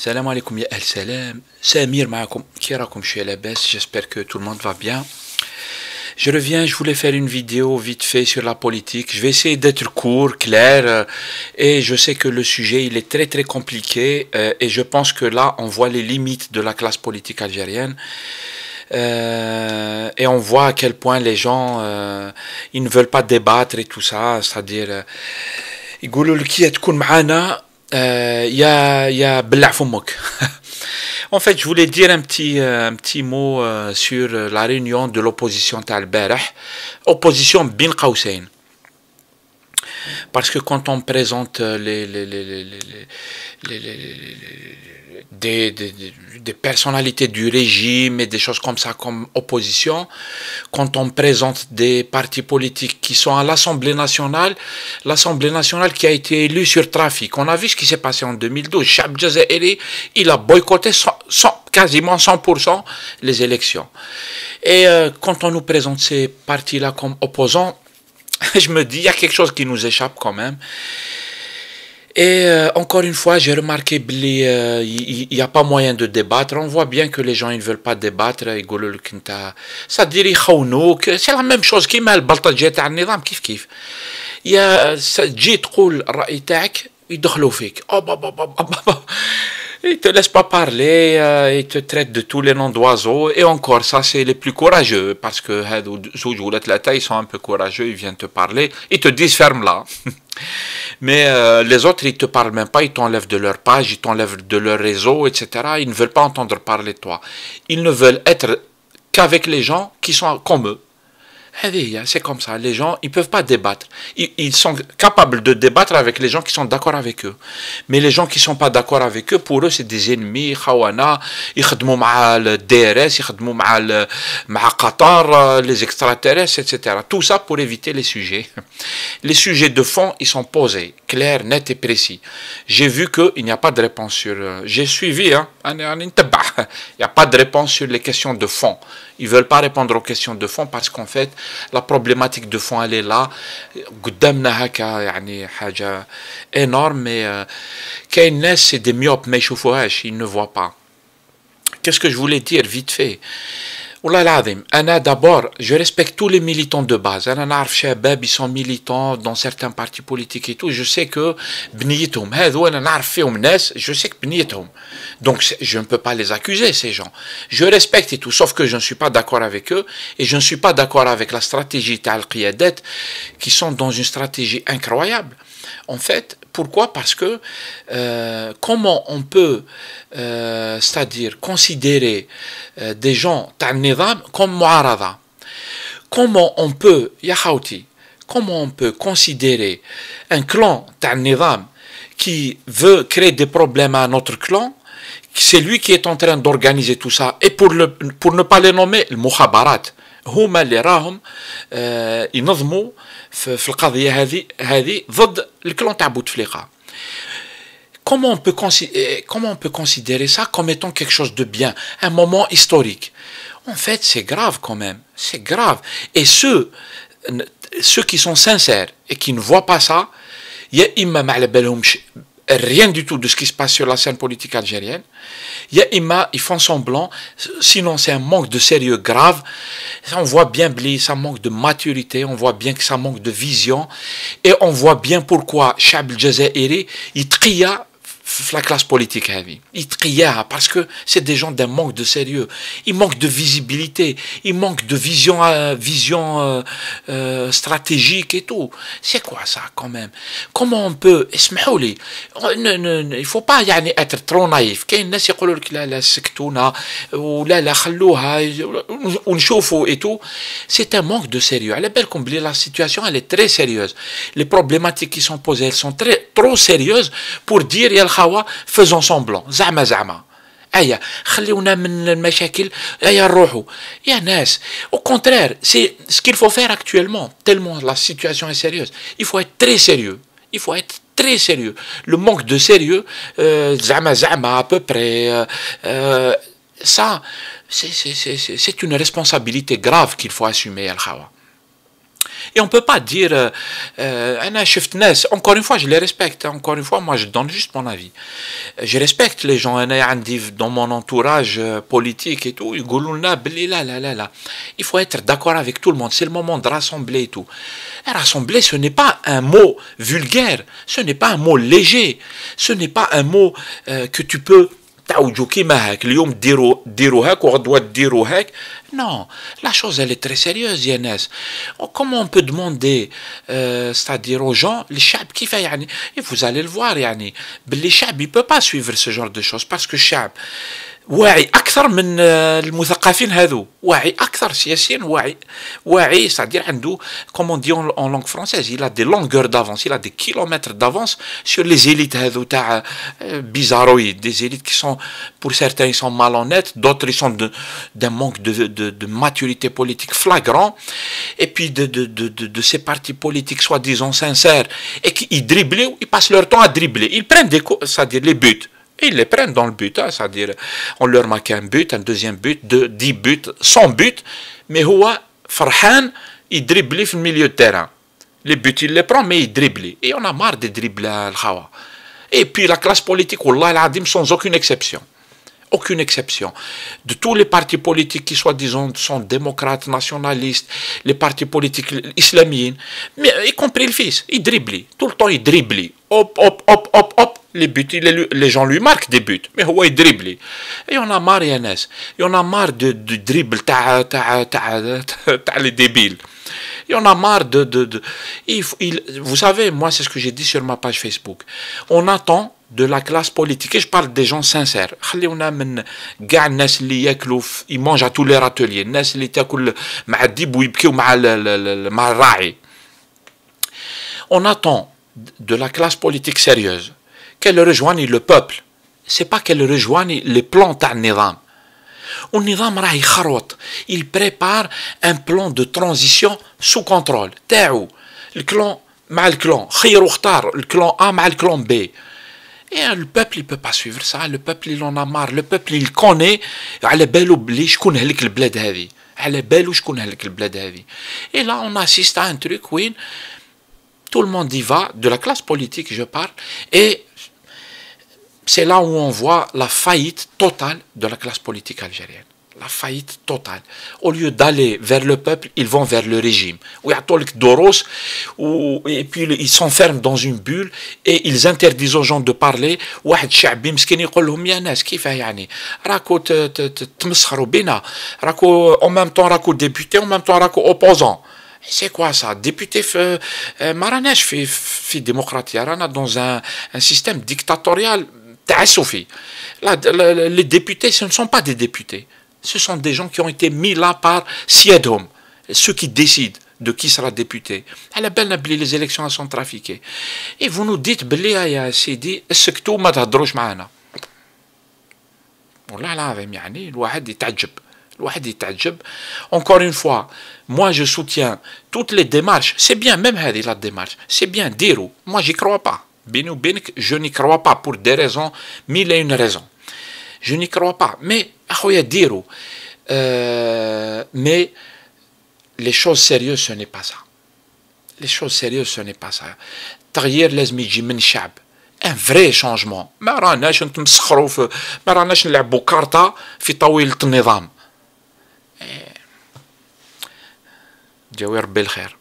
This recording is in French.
Salam alaikum ya al salam. C'est Amir ma'akoum. Qui raconte chez la baisse. J'espère que tout le monde va bien. Je reviens, je voulais faire une vidéo vite fait sur la politique. Je vais essayer d'être court, clair, et je sais que le sujet il est très très compliqué et je pense que là on voit les limites de la classe politique algérienne. Et on voit à quel point les gens ils ne veulent pas débattre et tout ça, c'est-à-dire يقولوا لك كي تكون معانا يا بلع فمك. En fait, je voulais dire un petit mot sur la réunion de l'opposition تاع البارح, opposition بين قوسين. Parce que quand on présente des personnalités du régime et des choses comme ça comme opposition, quand on présente des partis politiques qui sont à l'Assemblée nationale qui a été élue sur trafic. On a vu ce qui s'est passé en 2012. Chab Jazairi, il a boycotté quasiment 100% les élections. Et quand on nous présente ces partis-là comme opposants, je me dis, il y a quelque chose qui nous échappe quand même. Et encore une fois, j'ai remarqué qu'il n'y a pas moyen de débattre. On voit bien que les gens ils ne veulent pas débattre. C'est la même chose qui m'a البلطجية تاع النظام كيف كيف. يا تجي تقول الرأي تاعك يدخلوا فيك. Ils te laissent pas parler, ils te traitent de tous les noms d'oiseaux, et encore, ça c'est les plus courageux, parce que ils sont un peu courageux, ils viennent te parler, ils te disent ferme là. Mais les autres, ils te parlent même pas, ils t'enlèvent de leur page, ils t'enlèvent de leur réseau, etc. Ils ne veulent pas entendre parler de toi. Ils ne veulent être qu'avec les gens qui sont comme eux. C'est comme ça, les gens, ils ne peuvent pas débattre. Ils sont capables de débattre avec les gens qui sont d'accord avec eux. Mais les gens qui ne sont pas d'accord avec eux, pour eux, c'est des ennemis, khawana, ils خدموا مع le DRS, ils خدموا مع Qatar, les extraterrestres, etc. Tout ça pour éviter les sujets. Les sujets de fond, ils sont posés, clairs, nets et précis. J'ai vu qu'il n'y a pas de réponse sur... J'ai suivi, hein, il n'y a pas de réponse sur les questions de fond. Ils ne veulent pas répondre aux questions de fond parce qu'en fait, la problématique de fond, elle est là. قدامنا هكا يعني حاجة énorme, mais كاين ناس c'est des myopes ما يشوفوهاش, ils ne voient pas. Qu'est-ce que je voulais dire vite fait? والله العظيم أنا d'abord je respecte tous les militants de base. أنا نعرف شباب ils sont militants dans certains partis politiques et tout. Je sais que بنيتهم هذو أنا نعرف فيهم ناس, je sais que بنيتهم. Donc je ne peux pas les accuser ces gens. Je respecte et tout, sauf que je ne suis pas d'accord avec eux et je ne suis pas d'accord avec la stratégie تاع القيادات qui sont dans une stratégie incroyable. En fait, pourquoi? Parce que comment on peut, c'est-à-dire considérer des gens تاع النظام comme معارضة? Comment on peut, يا خاوتي, comment on peut considérer un clan تاع النظام qui veut créer des problèmes à notre clan? C'est lui qui est en train d'organiser tout ça. Et pour ne pas les nommer, المخابرات هما اللي راهم ينظموا في القضية هذه ضد الكلون تاع بوتفليقة. Comment on peut considérer ça comme étant quelque chose de bien, un moment historique? En fait, c'est grave quand même, c'est grave. Et ceux qui sont sincères et qui ne voient pas ça, يا إما ما على بالهمش rien du tout de ce qui se passe sur la scène politique algérienne. Ils font semblant, sinon c'est un manque de sérieux grave. On voit bien ça manque de maturité, on voit bien que ça manque de vision, et on voit bien pourquoi Chab Jazairi il tria la classe politique parce que c'est des gens d'un manque de sérieux, ils manquent de visibilité, ils manquent de vision stratégique et tout. C'est quoi ça quand même? Comment on peut, il faut pas être trop naïf. كاين الناس يقولوا لك لا لا سكتونا ولا لا خلوها ونشوفوا et tout. C'est un manque de sérieux. على بالكم بلي la situation elle est très sérieuse. Les problématiques qui sont posées elles sont trop sérieuses pour dire يا الخوا faisons semblant زعما ايا خليونا من المشاكل ايا نروحوا يا ناس. Au contraire, c'est ce qu'il faut faire actuellement, tellement la situation est sérieuse. Il faut être très sérieux, il faut être très sérieux. Le manque de sérieux زعما à peu près ça c'est une responsabilité grave qu'il faut assumer الخوا. Et on ne peut pas dire, encore une fois, je les respecte, encore une fois, moi je donne juste mon avis. Je respecte les gens, dans mon entourage politique et tout, ils disent, là. Il faut être d'accord avec tout le monde, c'est le moment de rassembler et tout. Et rassembler, ce n'est pas un mot vulgaire, ce n'est pas un mot léger, ce n'est pas un mot que tu peux... Non, la chose elle est très sérieuse, Yannis. Comment on peut demander, c'est-à-dire aux gens, les chab qui fait, et vous allez le voir, les chab, il ne peut pas suivre ce genre de choses parce que chab, واعي اكثر من المثقفين هذو واعي اكثر سياسيا واعي c'est-à-dire عنده comme on dit en langue française il a des longueurs d'avance il a des kilomètres d'avance sur les élites هذو تاع bizarroïdes des élites qui sont pour certains ils sont malhonnêtes d'autres ils sont d'un manque de maturité politique flagrant et puis de ces partis politiques soi-disant sincères et qui dribblent ils passent leur temps à dribbler ils prennent c'est-à-dire les buts. Et ils les prennent dans le but, hein, c'est-à-dire on leur marque un but, un deuxième but, 10 buts, 100 buts, mais هو فرحان il dribble في milieu de terrain. Les buts il les prend mais il dribble. Et on a marre de dribbler الخوا. Et puis la classe politique, والله العظيم sans aucune exception. Aucune exception. De tous les partis politiques qui soi-disant sont démocrates, nationalistes, les partis politiques islamiens, mais y compris le fils, il dribble. Tout le temps il dribble. Hop, hop, hop, hop, hop. Les buts, les gens lui marquent des buts, mais il dribble. Et on a marre, Yannis. Et on a marre de dribble, les débiles. Et on a marre vous savez, moi c'est ce que j'ai dit sur ma page Facebook. On attend de la classe politique, et je parle des gens sincères. Ils mangent à tous les râteliers. On attend de la classe politique sérieuse qu'elle rejoigne le peuple. C'est pas qu'elle rejoigne les plans تاع النظام. والنظام راه يخرط. Il prépare un plan de transition sous contrôle. تاعو الكلان مع الكلان خير واختار الكلان A مع الكلان B. Et le peuple il peut pas suivre ça. Le peuple il en a marre. Le peuple il connaît على بالو بلي شكون هلك البلاد هذه. على بالو شكون هلك البلاد هذه. Et là on assiste à un truc où tout le monde y va, de la classe politique je parle, et c'est là où on voit la faillite totale de la classe politique algérienne. La faillite totale. Au lieu d'aller vers le peuple, ils vont vers le régime. Et puis ils s'enferment dans une bulle et ils interdisent aux gens de parler. واحد شعبي مسكين يقول لهم يا ناس كيف يعني راكو تمسخروا بينا راكو en même temps راكو député en même temps راكو opposant. C'est quoi ça? Député Marrakech fait démocratie. On dans un système dictatorial. Les députés, ce ne sont pas des députés. Ce sont des gens qui ont été mis là par Siedhom, ceux qui décident de qui sera député. À la belle, les élections sont trafiquées. Et vous nous dites, Belia Sidi, est-ce que tout m'a d'adroche معنا? والله العظيم يعني الواحد يتعجب. Encore une fois, moi je soutiens toutes les démarches. C'est bien, même la démarche. C'est bien, dire. Moi j'y crois pas. Je n'y crois pas pour des raisons, mille et une raisons. Je n'y crois pas. Mais, dire. Mais les choses sérieuses, ce n'est pas ça. Les choses sérieuses, ce n'est pas ça. تغيير لازم يجي من الشعب. Un vrai changement. ما راناش نتمسخروا ما راناش نلعبوا كارتا في طاولة النظام. جاوي ربي الخير.